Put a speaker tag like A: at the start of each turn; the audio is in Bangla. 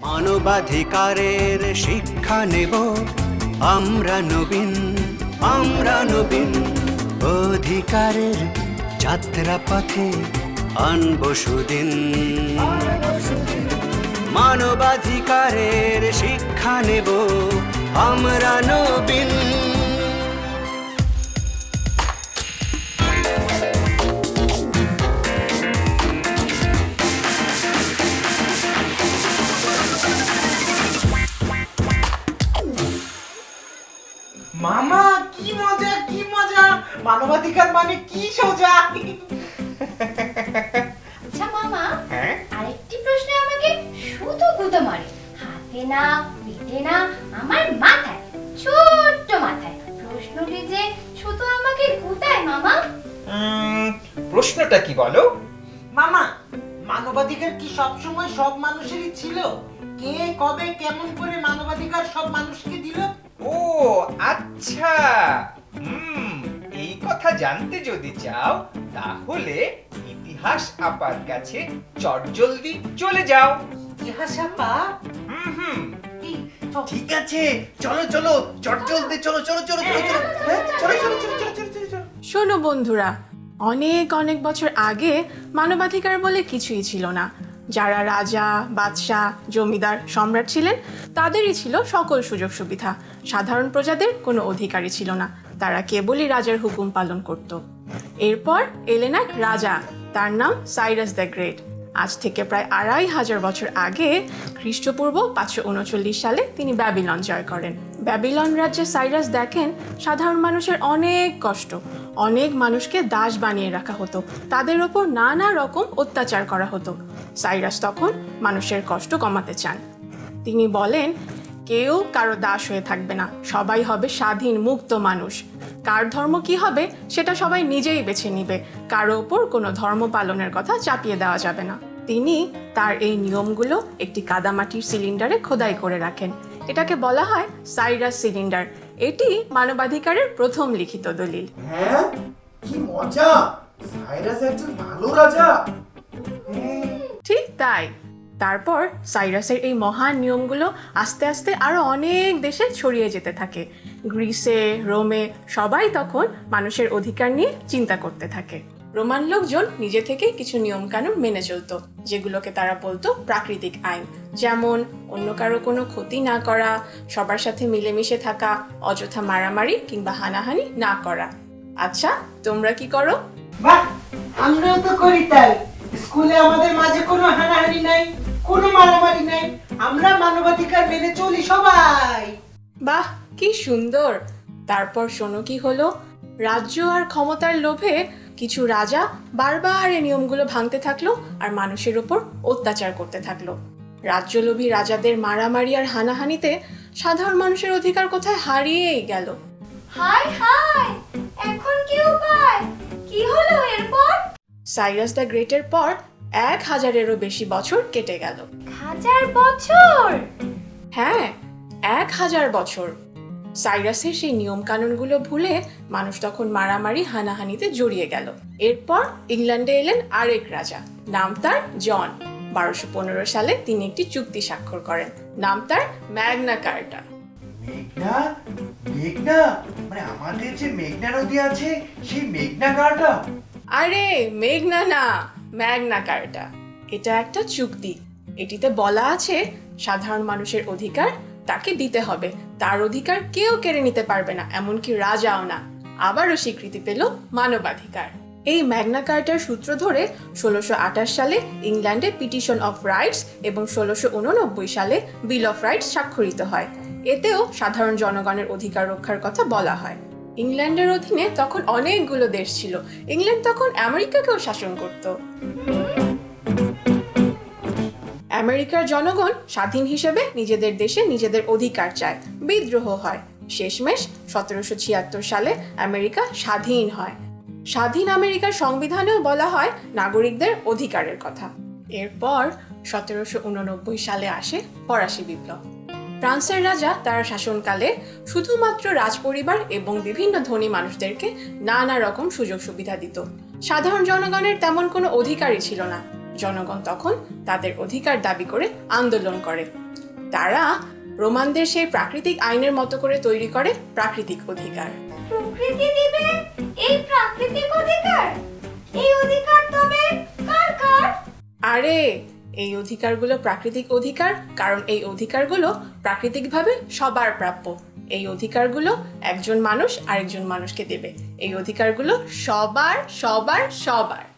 A: মানবাধিকারের শিক্ষা নেব আমরা নবীন, অধিকারের যাত্রাপথে আনব সুদিন। মানবাধিকারের শিক্ষা নেব আমরা নবীন।
B: মামা কি মজা, কি মজা! মানবাধিকার মানে কি সোজা!
C: আচ্ছা মামা,
B: হ্যাঁ?
C: আরেকটি প্রশ্ন আমাকে শুধু গুঁতো মারে, হাতে না, পেটে না, আমার মাথায়, ছোট্ট মাথায়। প্রশ্নটি যে শুধু আমাকে গুঁতায় মামা।
B: প্রশ্নটা কি বলো? মামা, মানবাধিকার কি সবসময় সব মানুষেরই ছিল? কে কবে কেমন করে মানবাধিকার সব মানুষকে দিল?
D: ও আচ্ছা, এই কথা জানতে যদি চাও তাহলে ইতিহাস আপার কাছে চটজলদি চলে যাও।
B: ইতিহাস আপা?
D: ঠিক আছে, চলো চলো চটজলদি, চলো চলো চলো চলো চলো, হ্যাঁ, চলো চলো চলো চলো চলো চলো চলো।
E: শোনো বন্ধুরা, অনেক অনেক বছর আগে মানবাধিকার বলে কিছুই ছিল না। যারা রাজা, বাদশাহ, জমিদার, সম্রাট ছিলেন তাদেরই ছিল সকল সুযোগ সুবিধা। সাধারণ প্রজাদের কোনো অধিকারই ছিল না, তারা কেবলই রাজার হুকুম পালন করত। এরপর এলেন এক রাজা, তার নাম সাইরাস দ্য গ্রেট। আজ থেকে প্রায় ২৫০০ বছর আগে খ্রিস্টপূর্ব ৫৩৯ সালে তিনি ব্যাবিলন জয় করেন। ব্যাবিলন রাজ্যে সাইরাস দেখেন সাধারণ মানুষের অনেক কষ্ট, অনেক মানুষকে দাস বানিয়ে রাখা হতো, তাদের ওপর নানা রকম অত্যাচার করা হতো। সাইরাস তখন মানুষের কষ্ট কমাতে চান। তিনি বলেন, কেউ কারো দাস হয়ে থাকবে না, সবাই হবে স্বাধীন মুক্ত মানুষ। কার ধর্ম কি হবে সেটা সবাই নিজেই বেছে নিবে, কারো ওপর কোনো ধর্ম পালনের কথা চাপিয়ে দেওয়া যাবে না। তিনি তার এই নিয়মগুলো একটি কাদামাটির সিলিন্ডারে খোদাই করে রাখেন। এটাকে বলা হয় সাইরাস সিলিন্ডার। এটি মানবাধিকারের প্রথম লিখিত দলিল।
F: হ্যাঁ, কি মজা! সাইরাস একজন ভালো রাজা।
E: ঠিক তাই। তারপর সাইরাসের এই মহান নিয়মগুলো আস্তে আস্তে আরো অনেক দেশে ছড়িয়ে যেতে থাকে। গ্রিসে, রোমে সবাই তখন মানুষের অধিকার নিয়ে চিন্তা করতে থাকে। রোমান লোকজন নিজে থেকে কিছু নিয়ম কানুন মেনে চলতো, যেগুলোকে তারা বলতো প্রাকৃতিক আইন। যেমন অন্য কারো কোনো ক্ষতি না করা, সবার সাথে মিলেমিশে থাকা, অযথা মারামারি কিংবা হানাহানি না করা। আচ্ছা, তোমরা কি করো?
B: বাহ, আমরাও তো করি তাই। স্কুলে আমাদের মাঝে কোনো হানাহানি নাই, কোনো মারামারি নাই, আমরা মানবাধিকার মেনে চলি সবাই।
E: বাহ, কি সুন্দর! তারপর শোনো কি হলো। রাজ্য আর ক্ষমতার লোভে কিছু রাজা বারবার এই নিয়মগুলো ভাঙতে থাকলো আর মানুষের ওপর অত্যাচার করতে থাকলো। রাজ্যলোভী রাজাদের মারামারি আর হানাহানিতে সাধারণ মানুষের অধিকার কোথায় হারিয়েই গেল।
C: হায় হায়, এখন কি উপায়? কি হলো এরপর?
E: সাইরাস দ্য গ্রেটের পর ১০০০-এরও বেশি বছর কেটে গেল।
C: ১০০০ বছর?
E: হ্যাঁ, ১০০০ বছর। সাইরাসের সেই নিয়ম কানুনগুলো ভুলে মানুষ তখন মারামারি হানাহানিতে জড়িয়ে গেল। এরপর ইংল্যান্ডে এলেন আরেক রাজা, নাম তার জন। ১২১৫ সালে তিনি একটি চুক্তি স্বাক্ষর করেন, নাম তার ম্যাগনা কার্টা।
F: মেঘনা, মেঘনা মানে আমাদের যে মেঘনা নদী আছে সেই মেঘনা কার্টা?
E: আরে মেঘনা না, ম্যাগনা কার্টা। এটা একটা চুক্তি। এটিতে বলা আছে সাধারণ মানুষের অধিকার তাকে দিতে হবে, তার অধিকার কেউ কেড়ে নিতে পারবে না, এমনকি রাজাও না। আবারও স্বীকৃতি পেল মানবাধিকার। এই ম্যাগনা কার্টার সূত্র ধরে ১৬২৮ সালে ইংল্যান্ডে পিটিশন অফ রাইটস এবং ১৬৮৯ সালে বিল অফ রাইটস স্বাক্ষরিত হয়। এতেও সাধারণ জনগণের অধিকার রক্ষার কথা বলা হয়। ইংল্যান্ডের অধীনে তখন অনেকগুলো দেশ ছিল। ইংল্যান্ড তখন আমেরিকাকেও শাসন করত। আমেরিকার জনগণ স্বাধীন হিসেবে নিজেদের দেশে নিজেদের অধিকার চায়, বিদ্রোহ হয়। শেষমেশ ১৭৭৬ সালে আমেরিকা স্বাধীন হয়। স্বাধীন আমেরিকার সংবিধানেও বলা হয় নাগরিকদের অধিকারের কথা। এরপর ১৭৮৯ সালে আসে ফরাসি বিপ্লব। ফ্রান্সের রাজা তার শাসনকালে শুধুমাত্র রাজপরিবার এবং বিভিন্ন ধনী মানুষদেরকে নানা রকম সুযোগ সুবিধা দিত। সাধারণ জনগণের তেমন কোনো অধিকারই ছিল না। জনগণ তখন তাদের অধিকার দাবি করে আন্দোলন করে। তারা রোমানদের সেই প্রাকৃতিক আইনের মতো করে তৈরি করে প্রাকৃতিক অধিকার।
C: প্রকৃতি দিবে এই প্রাকৃতিক অধিকার? এই অধিকার তবে কার কার?
E: আরে এই অধিকারগুলো প্রাকৃতিক অধিকার, কারণ এই অধিকারগুলো প্রাকৃতিকভাবে সবার প্রাপ্য। এই অধিকারগুলো একজন মানুষ আরেকজন মানুষকে দেবে। এই অধিকারগুলো সবার সবার সবার।